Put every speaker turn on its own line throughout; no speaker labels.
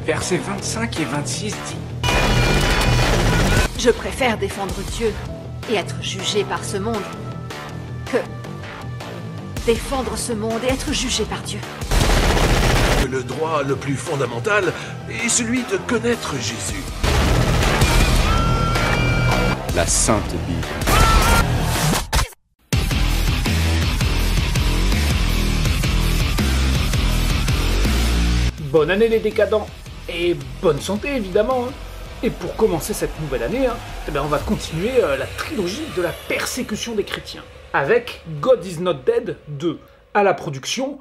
Versets 25 et 26 dit:
Je préfère défendre Dieu et être jugé par ce monde que défendre ce monde et être jugé par Dieu.
Que le droit le plus fondamental est celui de connaître Jésus.
La Sainte Bible.
Bonne année les décadents, et bonne santé évidemment. Et pour commencer cette nouvelle année, on va continuer la trilogie de la persécution des chrétiens, avec God is Not Dead 2. À la production,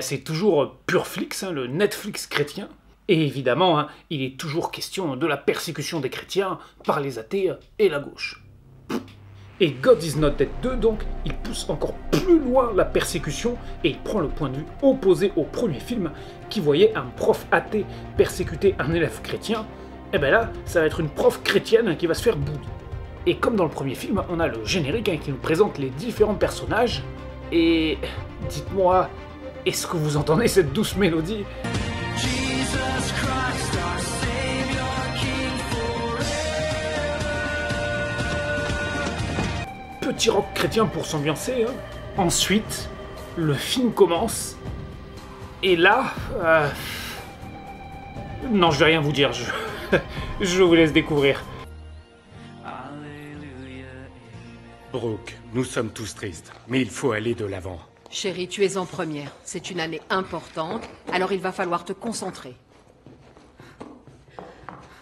c'est toujours Pureflix, le Netflix chrétien. Et évidemment, il est toujours question de la persécution des chrétiens par les athées et la gauche. Et God is Not Dead 2, donc, il pousse encore plus loin la persécution et il prend le point de vue opposé au premier film qui voyait un prof athée persécuter un élève chrétien. Et là, ça va être une prof chrétienne qui va se faire bully. Et comme dans le premier film, on a le générique qui nous présente les différents personnages. Et dites-moi, est-ce que vous entendez cette douce mélodie ? Petit rock chrétien pour s'ambiancer. Ensuite, le film commence. Et là... Non, je vais rien vous dire. Je vous laisse découvrir.
Brooke, nous sommes tous tristes, mais il faut aller de l'avant.
Chérie, tu es en première. C'est une année importante, alors il va falloir te concentrer.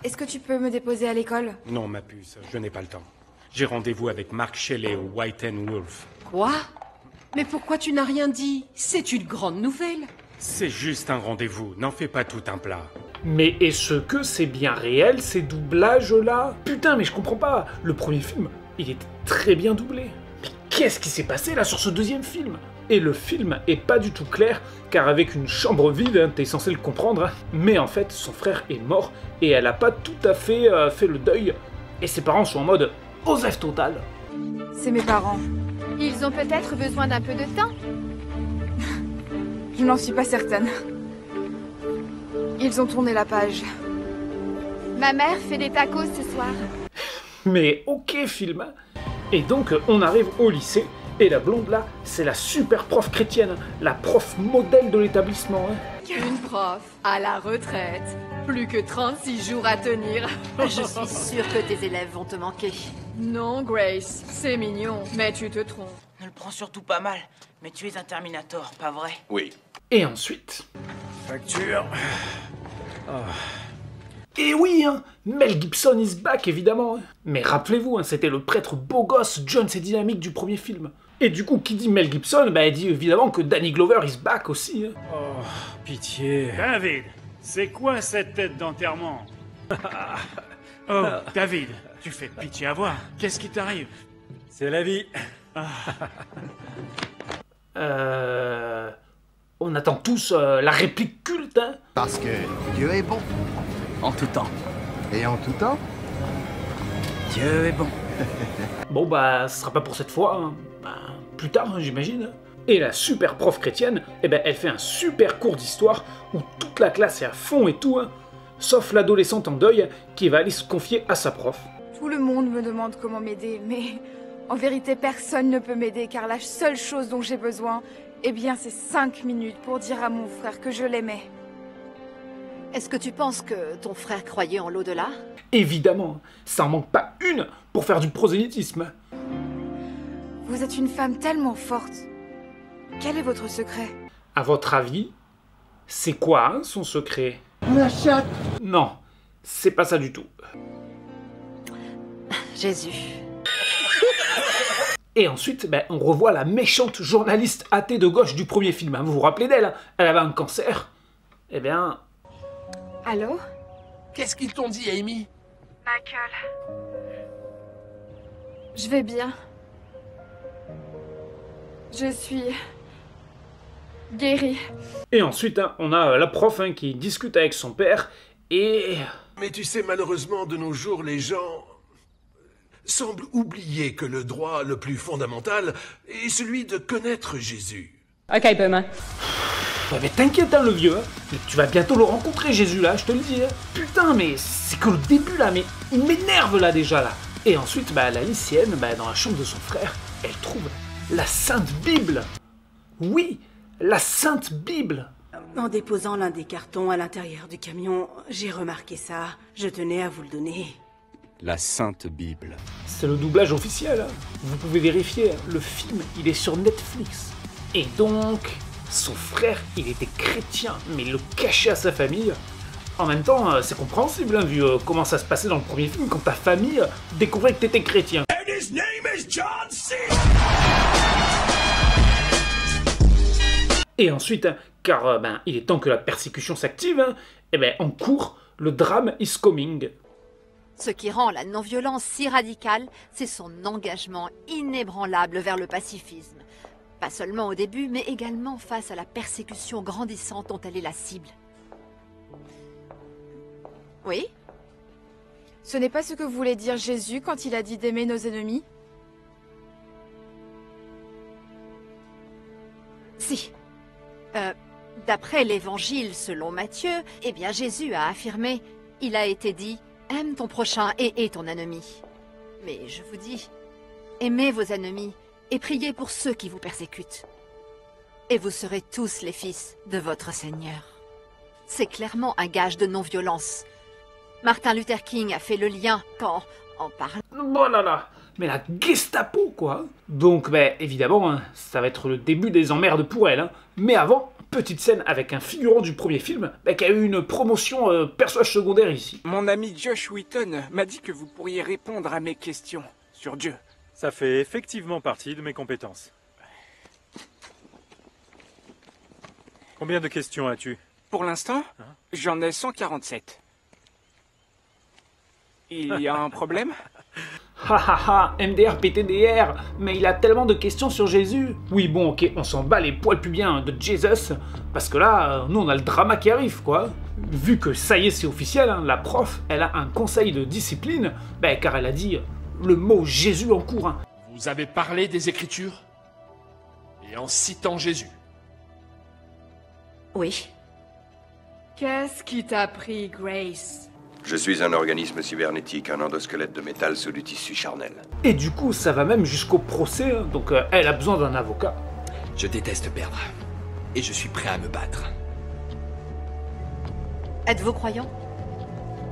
Est-ce que tu peux me déposer à l'école?
Non, ma puce, je n'ai pas le temps. J'ai rendez-vous avec Mark Shelley au White and Wolf.
Quoi? Mais pourquoi tu n'as rien dit? C'est une grande nouvelle.
C'est juste un rendez-vous, n'en fais pas tout un plat.
Mais est-ce que c'est bien réel, ces doublages-là? Putain, mais je comprends pas. Le premier film, il était très bien doublé. Mais qu'est-ce qui s'est passé là sur ce deuxième film? Et le film est pas du tout clair, car avec une chambre vide, t'es censé le comprendre, mais en fait, son frère est mort, et elle a pas tout à fait fait le deuil, et ses parents sont en mode Osef total.
C'est mes parents.
Ils ont peut-être besoin d'un peu de temps.
Je n'en suis pas certaine. Ils ont tourné la page.
Ma mère fait des tacos ce soir.
Mais ok film. Et donc on arrive au lycée, et la blonde là, c'est la super prof chrétienne, la prof modèle de l'établissement.
Une prof à la retraite. Plus que 36 jours à tenir. Je suis sûre que tes élèves vont te manquer. Non, Grace, c'est mignon, mais tu te trompes.
Ne le prends surtout pas mal, mais tu es un Terminator, pas vrai?
Oui.
Et ensuite...
Facture.
Et oui, Mel Gibson is back, évidemment. Mais rappelez-vous, c'était le prêtre beau gosse, John C. Dynamique du premier film. Et du coup, qui dit Mel Gibson, il dit évidemment que Danny Glover is back aussi.
Oh, pitié.
David, c'est quoi cette tête d'enterrement? Oh, David, tu fais pitié à voir. Qu'est-ce qui t'arrive?
C'est la vie.
On attend tous la réplique culte,
Parce que Dieu est bon.
En tout temps.
Et en tout temps,
Dieu est bon.
Bon ce sera pas pour cette fois, plus tard j'imagine. Et la super prof chrétienne, elle fait un super cours d'histoire où toute la classe est à fond et tout, sauf l'adolescente en deuil qui va aller se confier à sa prof.
Tout le monde me demande comment m'aider, mais en vérité personne ne peut m'aider car la seule chose dont j'ai besoin, c'est 5 minutes pour dire à mon frère que je l'aimais.
Est-ce que tu penses que ton frère croyait en l'au-delà?
Évidemment, ça en manque pas une pour faire du prosélytisme.
Vous êtes une femme tellement forte. Quel est votre secret?
À votre avis, c'est quoi son secret?
la chatte.
Non, c'est pas ça du tout.
Jésus.
Et ensuite, on revoit la méchante journaliste athée de gauche du premier film. Vous vous rappelez d'elle? Elle avait un cancer.
Allô?
Qu'est-ce qu'ils t'ont dit, Amy?
Michael. Je vais bien. Je suis... guérie.
Et ensuite, on a la prof qui discute avec son père et...
Mais tu sais, malheureusement, de nos jours, les gens semblent oublier que le droit le plus fondamental est celui de connaître Jésus.
Ok, Boomer.
Ouais, mais t'inquiète, hein, le vieux. Hein. Mais tu vas bientôt le rencontrer, Jésus, là, je te le dis. Hein. Putain, mais c'est que le début, là. Mais il m'énerve, là, déjà, là. Et ensuite, la lycéenne, dans la chambre de son frère, elle trouve la Sainte Bible. Oui, la Sainte Bible.
En déposant l'un des cartons à l'intérieur du camion, j'ai remarqué ça. Je tenais à vous le donner.
La Sainte Bible.
C'est le doublage officiel. Hein. Vous pouvez vérifier. Le film, il est sur Netflix. Et donc, son frère, il était chrétien, mais il le cachait à sa famille. En même temps, c'est compréhensible, hein, vu comment ça se passait dans le premier film, quand ta famille découvrait que t'étais chrétien. And his name is John C. Et ensuite, car il est temps que la persécution s'active, hein, en cours, le drame is coming.
Ce qui rend la non-violence si radicale, c'est son engagement inébranlable vers le pacifisme. Pas seulement au début, mais également face à la persécution grandissante dont elle est la cible. Oui?
Ce n'est pas ce que voulait dire Jésus quand il a dit d'aimer nos ennemis?
Si. D'après l'évangile selon Matthieu, Jésus a affirmé, il a été dit, aime ton prochain et hais ton ennemi. Mais je vous dis, aimez vos ennemis et priez pour ceux qui vous persécutent. Et vous serez tous les fils de votre Seigneur. C'est clairement un gage de non-violence. Martin Luther King a fait le lien quand, en parlant...
Oh là là, mais la Gestapo, quoi. Donc, évidemment, hein, ça va être le début des emmerdes pour elle. Hein. Mais avant, petite scène avec un figurant du premier film qui a eu une promotion personnage secondaire ici.
Mon ami Josh Wheaton m'a dit que vous pourriez répondre à mes questions sur Dieu.
Ça fait effectivement partie de mes compétences. Combien de questions as-tu?
Pour l'instant, j'en ai 147. Il y a un problème?
MDR PTDR, mais il a tellement de questions sur Jésus. Oui, bon, ok, on s'en bat les poils pubiens de Jesus, parce que là, nous on a le drama qui arrive, quoi. Vu que ça y est, c'est officiel, hein, la prof, elle a un conseil de discipline, car elle a dit le mot Jésus en cours. Hein.
Vous avez parlé des Écritures, et en citant Jésus.
Oui.
Qu'est-ce qui t'a pris, Grace?
Je suis un organisme cybernétique, un endosquelette de métal sous du tissu charnel.
Et du coup, ça va même jusqu'au procès, hein, donc elle a besoin d'un avocat.
Je déteste perdre, et je suis prêt à me battre.
Êtes-vous croyant?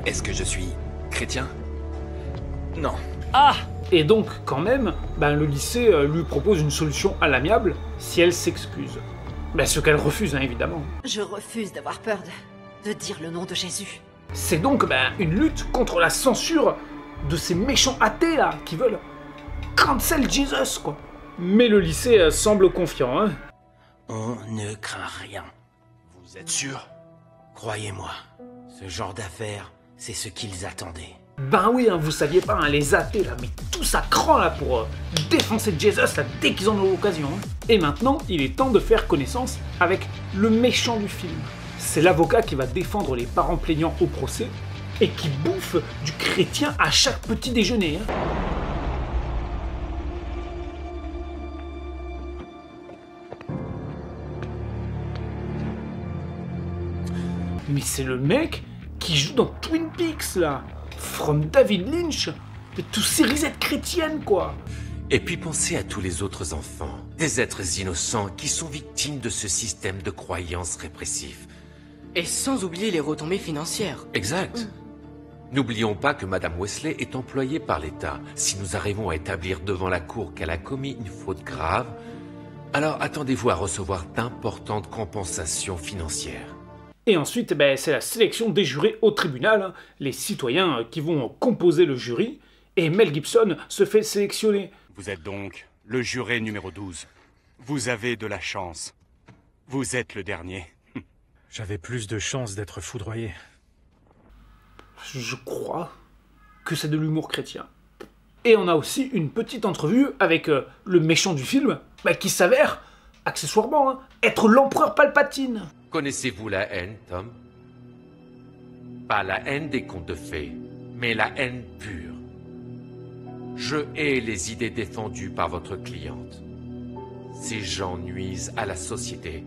Est-ce que je suis chrétien? Non.
Ah! Et donc, quand même, le lycée lui propose une solution à l'amiable si elle s'excuse. Ce qu'elle refuse, hein, évidemment.
Je refuse d'avoir peur de dire le nom de Jésus.
C'est donc une lutte contre la censure de ces méchants athées là qui veulent cancel Jesus, quoi. Mais le lycée semble confiant, hein.
On ne craint rien. Vous êtes sûr? Croyez-moi, ce genre d'affaires, c'est ce qu'ils attendaient.
Oui, hein, vous saviez pas, hein, les athées là, mais tout ça cran là pour défoncer Jesus là dès qu'ils en ont l'occasion. Hein. Et maintenant, il est temps de faire connaissance avec le méchant du film. C'est l'avocat qui va défendre les parents plaignants au procès et qui bouffe du chrétien à chaque petit déjeuner. Hein. Mais c'est le mec qui joue dans Twin Peaks là, From David Lynch, de tous ces risettes chrétiennes quoi.
Et puis pensez à tous les autres enfants, des êtres innocents qui sont victimes de ce système de croyances répressif.
Et sans oublier les retombées financières.
Exact. N'oublions pas que Madame Wesley est employée par l'État. Si nous arrivons à établir devant la Cour qu'elle a commis une faute grave, alors attendez-vous à recevoir d'importantes compensations financières.
Et ensuite, c'est la sélection des jurés au tribunal, hein, les citoyens qui vont composer le jury, et Mel Gibson se fait sélectionner.
Vous êtes donc le juré numéro 12. Vous avez de la chance. Vous êtes le dernier.
J'avais plus de chances d'être foudroyé.
Je crois que c'est de l'humour chrétien. Et on a aussi une petite entrevue avec le méchant du film, qui s'avère, accessoirement, hein, être l'empereur Palpatine.
Connaissez-vous la haine, Tom? Pas la haine des contes de fées, mais la haine pure. Je hais les idées défendues par votre cliente. Ces gens nuisent à la société.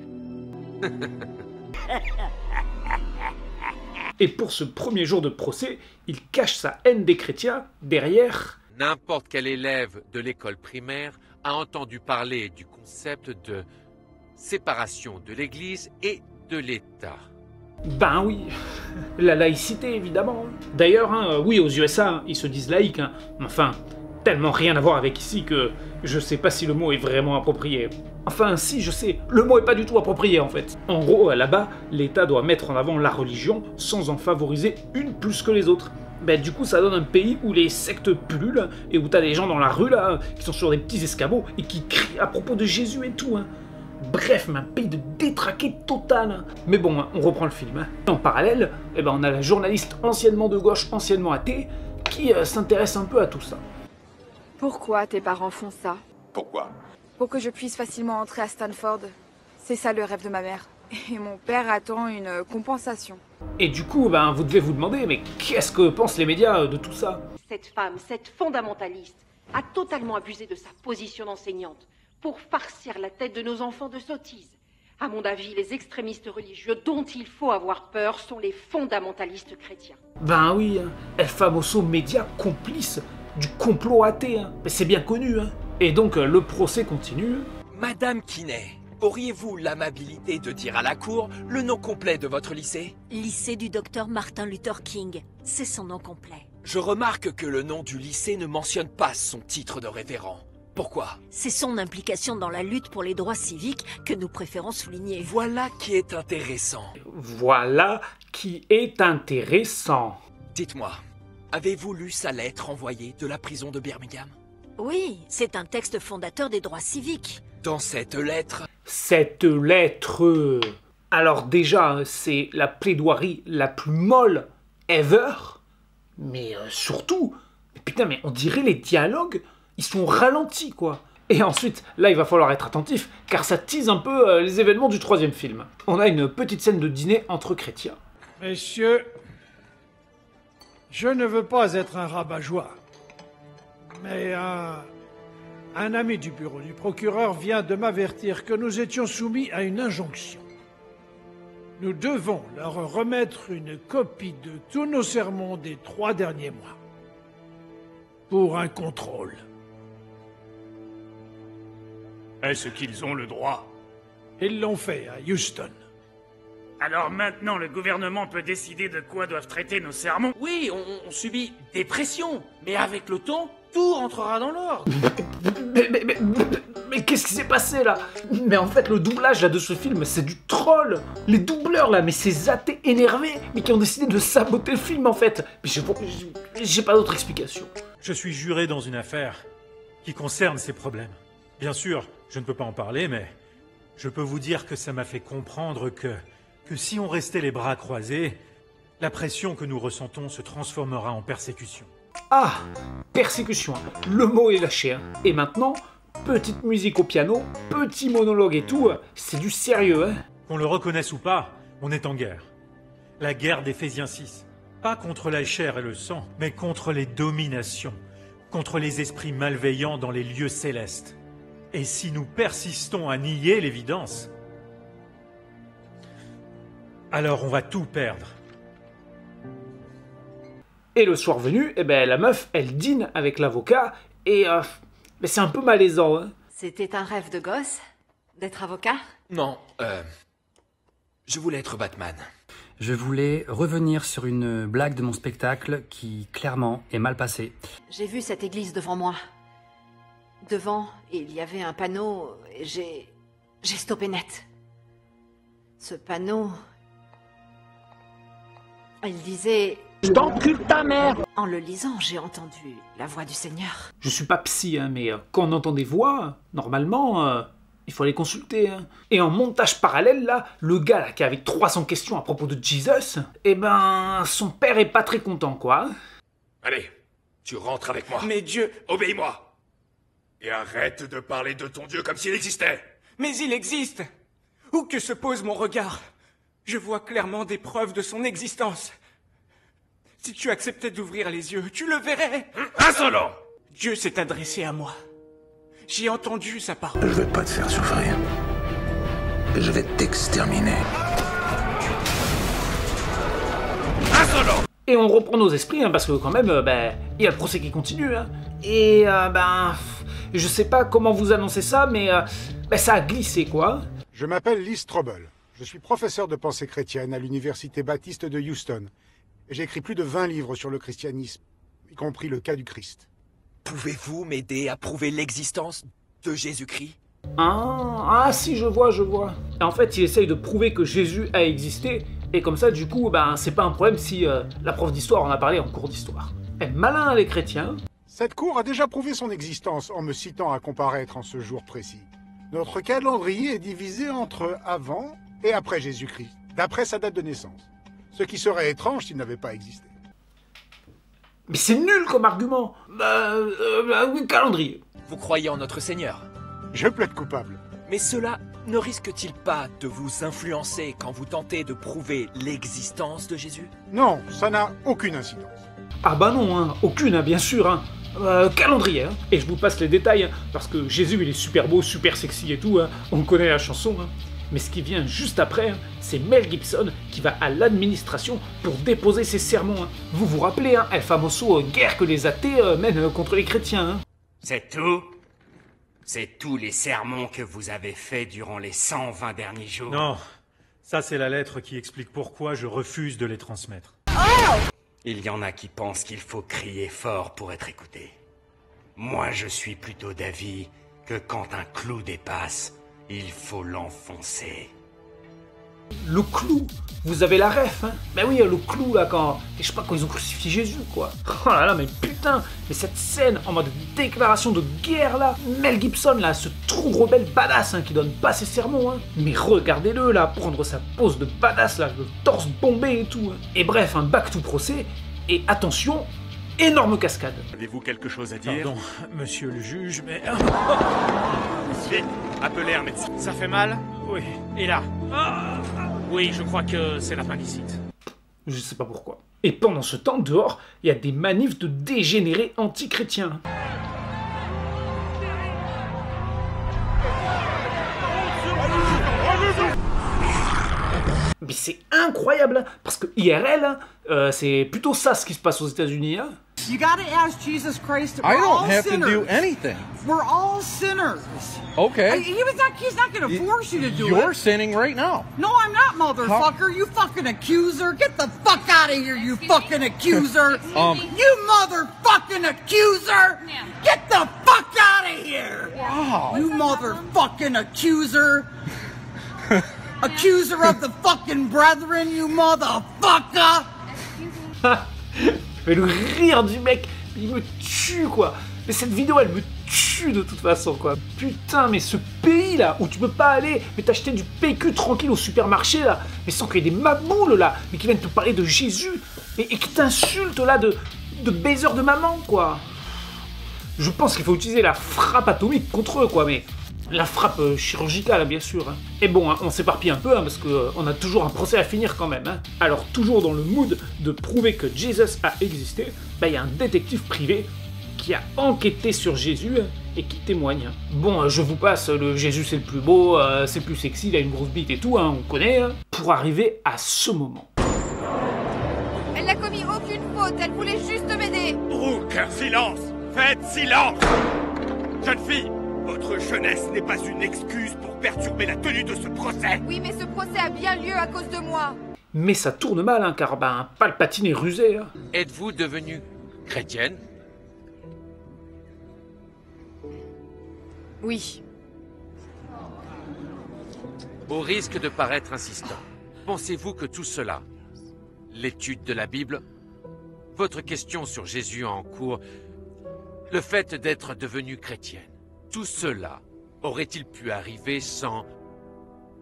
Et pour ce premier jour de procès, il cache sa haine des chrétiens derrière...
N'importe quel élève de l'école primaire a entendu parler du concept de séparation de l'Église et de l'État.
Ben oui, la laïcité évidemment. D'ailleurs, hein, oui, aux USA, ils se disent laïcs, hein. Enfin, tellement rien à voir avec ici que je sais pas si le mot est vraiment approprié. Enfin, si, je sais, le mot est pas du tout approprié en fait. En gros, là-bas, l'État doit mettre en avant la religion sans en favoriser une plus que les autres. Ben du coup, ça donne un pays où les sectes pullulent et où t'as des gens dans la rue là, qui sont sur des petits escabeaux et qui crient à propos de Jésus et tout, hein. Bref, mais un pays de détraqué total. Mais bon, on reprend le film. En parallèle, eh ben, on a la journaliste anciennement de gauche, anciennement athée, qui s'intéresse un peu à tout ça.
Pourquoi tes parents font ça?
Pourquoi?
Pour que je puisse facilement entrer à Stanford. C'est ça le rêve de ma mère. Et mon père attend une compensation.
Et du coup, ben, vous devez vous demander, mais qu'est-ce que pensent les médias de tout ça?
Cette femme, cette fondamentaliste, a totalement abusé de sa position d'enseignante pour farcir la tête de nos enfants de sottises. À mon avis, les extrémistes religieux dont il faut avoir peur sont les fondamentalistes chrétiens.
Ben oui, hein. El famoso média complice du complot athée, hein. Mais c'est bien connu, hein. Et donc, le procès continue.
Madame Kinney, auriez-vous l'amabilité de dire à la cour le nom complet de votre lycée?
Lycée du docteur Martin Luther King, c'est son nom complet.
Je remarque que le nom du lycée ne mentionne pas son titre de révérend. Pourquoi?
C'est son implication dans la lutte pour les droits civiques que nous préférons souligner.
Voilà qui est intéressant.
Voilà qui est intéressant.
Dites-moi, avez-vous lu sa lettre envoyée de la prison de Birmingham?
Oui, c'est un texte fondateur des droits civiques.
Dans cette lettre...
Cette lettre... Alors déjà, c'est la plaidoirie la plus molle ever. Mais surtout... Putain, mais on dirait les dialogues... Ils sont ralentis, quoi. Et ensuite, là, il va falloir être attentif, car ça tease un peu les événements du 3e film. On a une petite scène de dîner entre chrétiens.
Messieurs, je ne veux pas être un rabat-joie, mais un ami du bureau du procureur vient de m'avertir que nous étions soumis à une injonction. Nous devons leur remettre une copie de tous nos sermons des 3 derniers mois, pour un contrôle.
Est-ce qu'ils ont le droit?
Ils l'ont fait à Houston.
Alors maintenant, le gouvernement peut décider de quoi doivent traiter nos sermons?
Oui, on subit des pressions, mais avec le temps, tout rentrera dans l'ordre.
Mais qu'est-ce qui s'est passé là? Mais en fait, le doublage là de ce film, c'est du troll. Les doubleurs là, mais ces athées énervés, mais qui ont décidé de saboter le film en fait. Mais j'ai pas d'autre explication.
Je suis juré dans une affaire qui concerne ces problèmes. Bien sûr, je ne peux pas en parler, mais je peux vous dire que ça m'a fait comprendre que si on restait les bras croisés, la pression que nous ressentons se transformera en persécution.
Ah, persécution, le mot est lâché. Hein. Et maintenant, petite musique au piano, petit monologue et tout, c'est du sérieux. Hein.
Qu'on le reconnaisse ou pas, on est en guerre. La guerre d'Éphésiens 6. Pas contre la chair et le sang, mais contre les dominations, contre les esprits malveillants dans les lieux célestes. Et si nous persistons à nier l'évidence, alors on va tout perdre.
Et le soir venu, eh ben, la meuf, elle dîne avec l'avocat, et mais c'est un peu malaisant. Hein.
C'était un rêve de gosse, d'être avocat?
Non, je voulais être Batman.
Je voulais revenir sur une blague de mon spectacle qui, clairement, est mal passée.
J'ai vu cette église devant moi. Devant, il y avait un panneau, et j'ai stoppé net. Ce panneau... Il disait... Je t'encule ta mère! En le lisant, j'ai entendu la voix du Seigneur.
Je suis pas psy, hein, mais quand on entend des voix, normalement, il faut les consulter. Hein. Et en montage parallèle, là, le gars là, qui avait 300 questions à propos de Jesus, eh ben, son père est pas très content, quoi.
Allez, tu rentres avec moi.
Mais Dieu...
Obéis-moi! Et arrête de parler de ton Dieu comme s'il existait.
Mais il existe. Où que se pose mon regard, je vois clairement des preuves de son existence. Si tu acceptais d'ouvrir les yeux, tu le verrais.
Insolent!
Dieu s'est adressé à moi. J'ai entendu sa parole.
Je veux pas te faire souffrir.
que je vais t'exterminer.
Insolent!
Et on reprend nos esprits, hein, parce que quand même, il y a le procès qui continue. Hein. Et je sais pas comment vous annoncer ça, mais ça a glissé, quoi.
Je m'appelle Lee Strobel. Je suis professeur de pensée chrétienne à l'université baptiste de Houston. Et j'ai écrit plus de 20 livres sur le christianisme, y compris le cas du Christ.
Pouvez-vous m'aider à prouver l'existence de Jésus-Christ?
Si, je vois. En fait, il essaye de prouver que Jésus a existé, et comme ça, du coup, c'est pas un problème si la prof d'histoire en a parlé en cours d'histoire. Malin, les chrétiens.
Cette cour a déjà prouvé son existence en me citant à comparaître en ce jour précis. Notre calendrier est divisé entre avant et après Jésus-Christ, d'après sa date de naissance. Ce qui serait étrange s'il n'avait pas existé.
Mais c'est nul comme argument. Calendrier.
Vous croyez en notre Seigneur?
Je plaide coupable.
Mais cela ne risque-t-il pas de vous influencer quand vous tentez de prouver l'existence de Jésus?
Non, ça n'a aucune incidence.
Ah bah non, hein, aucune, hein, bien sûr. Hein. Calendrier, hein. Et je vous passe les détails, hein, parce que Jésus il est super beau, super sexy et tout, hein. On connaît la chanson. Hein. Mais ce qui vient juste après, hein, c'est Mel Gibson qui va à l'administration pour déposer ses sermons. Hein. Vous vous rappelez, hein, El Famoso, guerre que les athées mènent contre les chrétiens. Hein.
C'est tout? C'est tous les sermons que vous avez faits durant les 120 derniers jours?
Non, ça c'est la lettre qui explique pourquoi je refuse de les transmettre.
Il y en a qui pensent qu'il faut crier fort pour être écouté. Moi, je suis plutôt d'avis que quand un clou dépasse, il faut l'enfoncer.
Le clou? Vous avez la ref, hein? Ben oui, le clou, là, quand ils ont crucifié Jésus, quoi. Oh là là, mais putain! Mais cette scène, en mode déclaration de guerre, là, Mel Gibson, là, ce trou rebelle badass, hein, qui donne pas ses sermons, hein. Mais regardez-le, là, prendre sa pose de badass, là, le torse bombé et tout, hein. Et bref, un back to procès, et attention, énorme cascade.
Avez-vous quelque chose à dire?
Pardon, monsieur le juge, mais...
Vite, appelez un médecin.
Ça fait mal?
Oui.
Et là? Oui, je crois que c'est l'appendicite.
Je sais pas pourquoi. Et pendant ce temps, dehors, il y a des manifs de dégénérés anti-chrétiens. Mais c'est incroyable, parce que IRL, c'est plutôt ça ce qui se passe aux États-Unis. Hein.
You gotta ask Jesus Christ.
I
We're
don't
all
have
sinners.
to do anything.
We're all sinners.
Okay.
He's not gonna force you to do it.
You're sinning right now.
No, I'm not, motherfucker. You fucking accuser. Get the fuck out of here, you fucking accuser. You motherfucking accuser. Get the fuck out of here.
Wow.
You motherfucking accuser. Accuser of the fucking brethren, you motherfucker.
Mais le rire du mec, il me tue, quoi. Mais cette vidéo, elle me tue de toute façon, quoi. Putain, mais ce pays, là, où tu peux pas aller, mais t'acheter du PQ tranquille au supermarché, là, mais sans qu'il y ait des maboules, là, mais qui viennent te parler de Jésus, et qui t'insultent, là, de baiser de maman, quoi. Je pense qu'il faut utiliser la frappe atomique contre eux, quoi, mais... La frappe chirurgicale, bien sûr. Hein. Et bon, hein, on s'éparpille un peu, hein, parce qu'on a toujours un procès à finir quand même. Hein. Alors, toujours dans le mood de prouver que Jesus a existé, il y a un détective privé qui a enquêté sur Jésus hein, et qui témoigne. Hein. Bon, je vous passe, le Jésus c'est le plus beau, c'est le plus sexy, il a une grosse bite et tout, hein, on connaît. Hein, pour arriver à ce moment.
Elle n'a commis aucune faute, elle voulait juste m'aider.
Brooke, silence! Faites silence! Jeune fille! Votre jeunesse n'est pas une excuse pour perturber la tenue de ce procès.
Oui, mais ce procès a bien lieu à cause de moi.
Mais ça tourne mal, hein, car Palpatine est rusé. Hein.
Êtes-vous devenue chrétienne?
Oui.
Au risque de paraître insistant, pensez-vous que tout cela, l'étude de la Bible, votre question sur Jésus en cours, le fait d'être devenue chrétienne, tout cela aurait-il pu arriver sans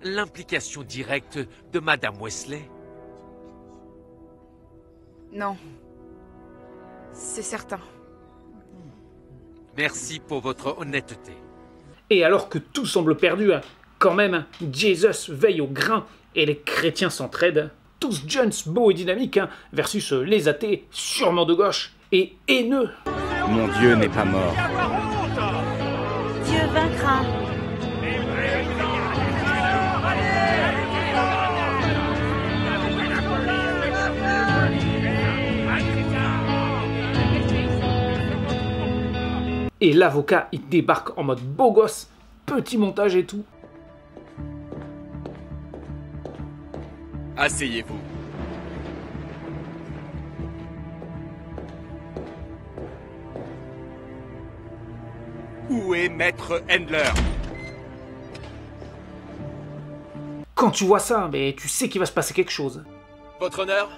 l'implication directe de Madame Wesley?
Non. C'est certain.
Merci pour votre honnêteté.
Et alors que tout semble perdu, hein, quand même, Jesus veille au grain et les chrétiens s'entraident. Tous jeunes, beaux et dynamiques, hein, versus les athées, sûrement de gauche, et haineux.
Mon Dieu n'est pas mort.
Dieu vaincra.
Et l'avocat, il débarque en mode beau gosse, petit montage et tout.
Asseyez-vous. Où est Maître Handler?
Quand tu vois ça, mais tu sais qu'il va se passer quelque chose.
Votre honneur,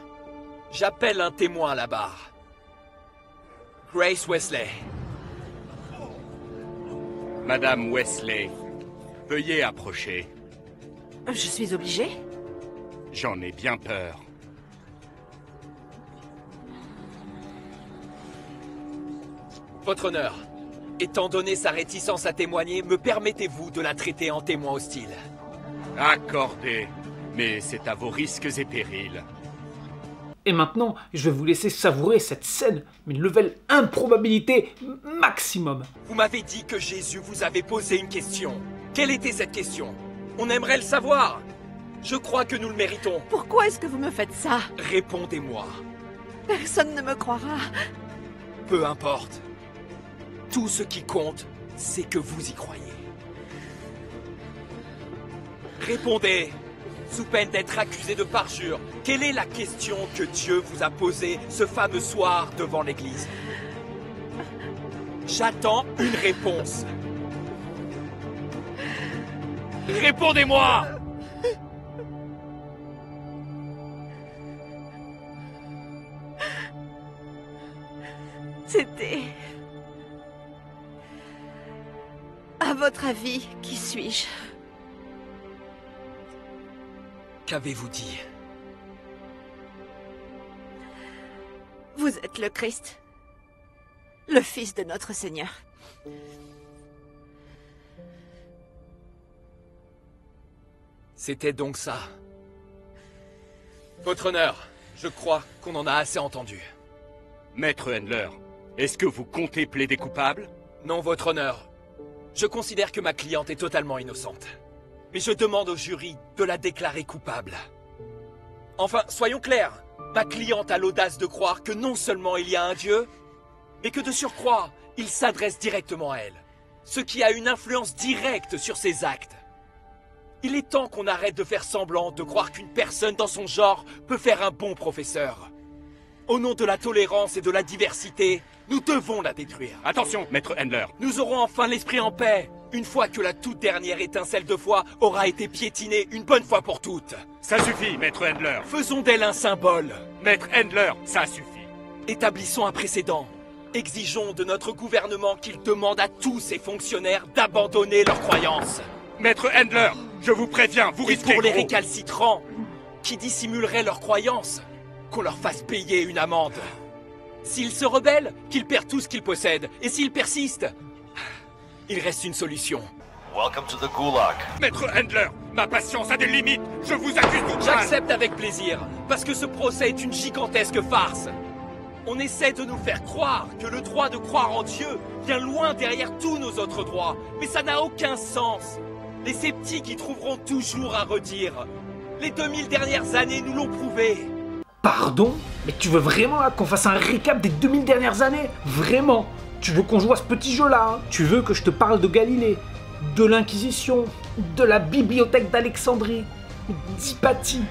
j'appelle un témoin à la barre. Grace Wesley.
Madame Wesley, veuillez approcher.
Je suis obligée?
J'en ai bien peur.
Votre honneur, étant donné sa réticence à témoigner, me permettez-vous de la traiter en témoin hostile?
Accordé. Mais c'est à vos risques et périls.
Et maintenant, je vais vous laisser savourer cette scène, mais level improbabilité maximum.
Vous m'avez dit que Jésus vous avait posé une question. Quelle était cette question? On aimerait le savoir. Je crois que nous le méritons.
Pourquoi est-ce que vous me faites ça?
Répondez-moi.
Personne ne me croira.
Peu importe. Tout ce qui compte, c'est que vous y croyez. Répondez, sous peine d'être accusé de parjure. Quelle est la question que Dieu vous a posée ce fameux soir devant l'église? J'attends une réponse.
Répondez-moi!
C'était... À votre avis, qui suis-je?
Qu'avez-vous dit?
Vous êtes le Christ, le Fils de notre Seigneur.
C'était donc ça. Votre honneur, je crois qu'on en a assez entendu.
Maître Handler, est-ce que vous comptez plaider coupable?
Non, votre honneur. Je considère que ma cliente est totalement innocente. Mais je demande au jury de la déclarer coupable. Enfin, soyons clairs, ma cliente a l'audace de croire que non seulement il y a un Dieu, mais que de surcroît, il s'adresse directement à elle. Ce qui a une influence directe sur ses actes. Il est temps qu'on arrête de faire semblant de croire qu'une personne dans son genre peut faire un bon professeur. Au nom de la tolérance et de la diversité, nous devons la détruire.
Attention, Maître Handler.
Nous aurons enfin l'esprit en paix, une fois que la toute dernière étincelle de foi aura été piétinée une bonne fois pour toutes.
Ça suffit, Maître Handler.
Faisons d'elle un symbole.
Maître Handler, ça suffit.
Établissons un précédent. Exigeons de notre gouvernement qu'il demande à tous ses fonctionnaires d'abandonner leurs croyances.
Maître Handler, je vous préviens, vous risquez
Et pour les
gros.
récalcitrants, qui dissimuleraient leurs croyances, qu'on leur fasse payer une amende. S'ils se rebellent, qu'ils perdent tout ce qu'ils possèdent. Et s'ils persistent, il reste une solution.
Welcome to the Gulag.
Maître Handler, ma patience a des limites. Je vous accuse tout de
J'accepte avec plaisir, parce que ce procès est une gigantesque farce. On essaie de nous faire croire que le droit de croire en Dieu vient loin derrière tous nos autres droits. Mais ça n'a aucun sens. Les sceptiques y trouveront toujours à redire. Les 2000 dernières années nous l'ont prouvé.
Pardon? Mais tu veux vraiment là qu'on fasse un récap des 2000 dernières années? Vraiment? Tu veux qu'on joue à ce petit jeu-là, hein? Tu veux que je te parle de Galilée, de l'Inquisition, de la bibliothèque d'Alexandrie, d'Hypatie,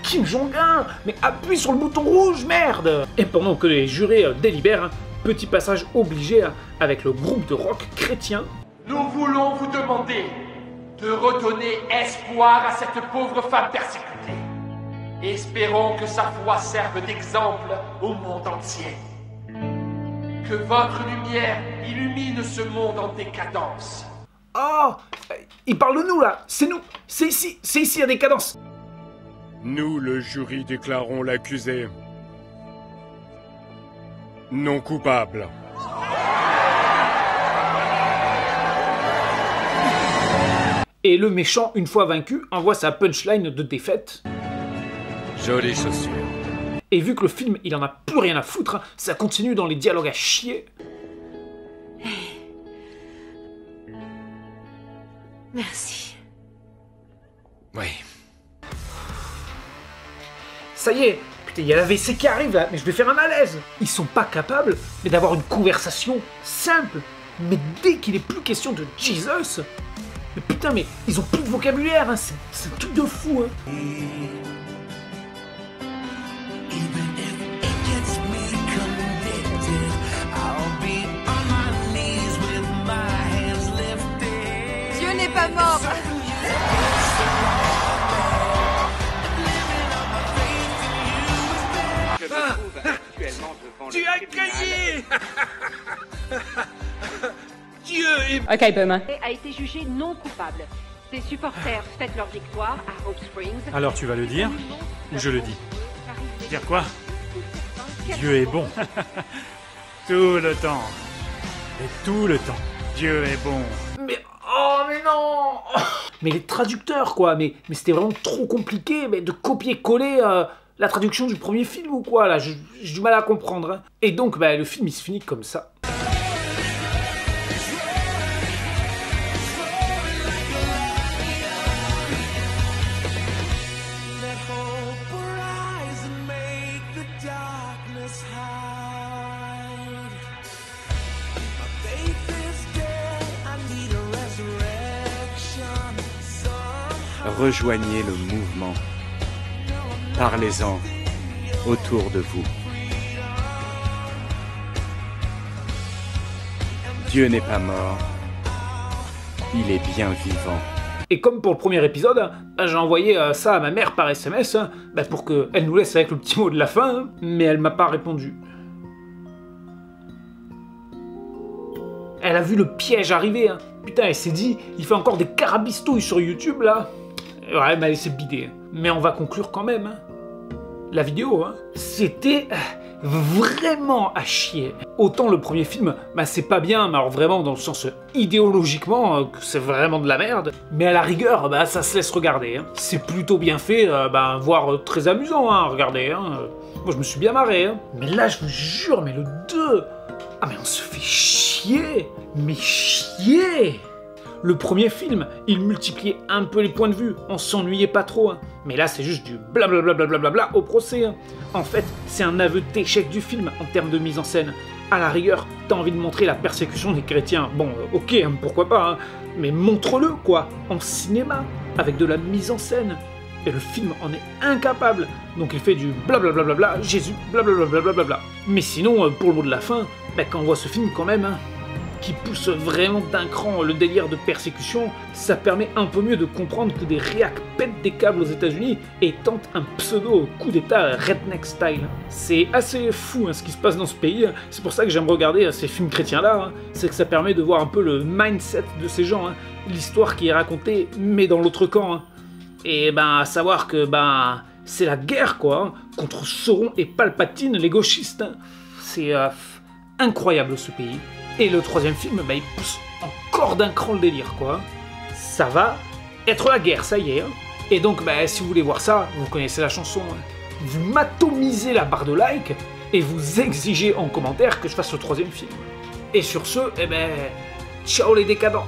Kim Jong-un? Mais appuie sur le bouton rouge, merde! Et pendant que les jurés délibèrent, hein, petit passage obligé hein, avec le groupe de rock chrétien.
Nous voulons vous demander de redonner espoir à cette pauvre femme persécutée. Espérons que sa foi serve d'exemple au monde entier. Que votre lumière illumine ce monde en décadence.
Oh! Il parle de nous là! C'est nous! C'est ici la décadence!
Nous, le jury, déclarons l'accusé non coupable.
Et le méchant, une fois vaincu, envoie sa punchline de défaite.
Jolie chaussure.
Et vu que le film, il en a plus rien à foutre, ça continue dans les dialogues à chier.
Merci.
Oui.
Ça y est, putain, il y a la WC qui arrive là, mais je vais faire un malaise. Ils sont pas capables, mais d'avoir une conversation simple, Mais dès qu'il est plus question de Jesus, mais putain, mais ils ont plus de vocabulaire, hein, c'est un truc de fou, hein.
Dieu n'est pas mort.
Tu as gagné. Dieu est...
Ok, Boomer.
A été jugé non coupable. Ses supporters fêtent leur victoire à Hope Springs.
Alors tu vas le dire ou je le dis?
Dire quoi? Dieu est bon. Tout le temps. Et tout le temps. Dieu est bon.
Mais oh mais non. Mais les traducteurs quoi, mais c'était vraiment trop compliqué mais de copier-coller la traduction du premier film ou quoi là, j'ai du mal à comprendre. Hein. Et donc bah, le film il se finit comme ça.
Rejoignez le mouvement. Parlez-en autour de vous. Dieu n'est pas mort. Il est bien vivant.
Et comme pour le premier épisode, j'ai envoyé ça à ma mère par SMS bah pour qu'elle nous laisse avec le petit mot de la fin, mais elle m'a pas répondu. Elle a vu le piège arriver. Hein. Putain, elle s'est dit, il fait encore des carabistouilles sur YouTube là. Ouais, elle m'a laissé bider. Mais on va conclure quand même. Hein. La vidéo, hein. C'était vraiment à chier. Autant le premier film, bah c'est pas bien, mais alors vraiment dans le sens idéologiquement, que c'est vraiment de la merde. Mais à la rigueur, bah ça se laisse regarder. Hein. C'est plutôt bien fait, voire très amusant hein, à regarder. Hein. Moi je me suis bien marré. Hein. Mais là je vous jure, mais le 2... Ah mais on se fait chier. Mais chier. Le premier film, il multipliait un peu les points de vue, on s'ennuyait pas trop. Hein. Mais là, c'est juste du blablabla au procès. Hein. En fait, c'est un aveu d'échec du film en termes de mise en scène. À la rigueur, t'as envie de montrer la persécution des chrétiens. Bon, ok, hein, pourquoi pas, hein. Mais montre-le, quoi, en cinéma, avec de la mise en scène. Et le film en est incapable. Donc il fait du blablabla, Jésus, blablabla. Mais sinon, pour le mot de la fin, bah, quand on voit ce film quand même... Hein, qui pousse vraiment d'un cran le délire de persécution, ça permet un peu mieux de comprendre que des réacs pètent des câbles aux États-Unis et tentent un pseudo coup d'état redneck style. C'est assez fou hein, ce qui se passe dans ce pays, c'est pour ça que j'aime regarder ces films chrétiens-là, hein. C'est que ça permet de voir un peu le mindset de ces gens, hein. L'histoire qui est racontée, mais dans l'autre camp. Hein. Et à savoir que c'est la guerre quoi, hein, contre Sauron et Palpatine, les gauchistes. Hein. C'est incroyable ce pays. Et le troisième film, il pousse encore d'un cran le délire, quoi. Ça va être la guerre, ça y est. Hein. Et donc, si vous voulez voir ça, vous connaissez la chanson. Hein. Vous m'atomisez la barre de like et vous exigez en commentaire que je fasse le troisième film. Et sur ce, ciao les décadents.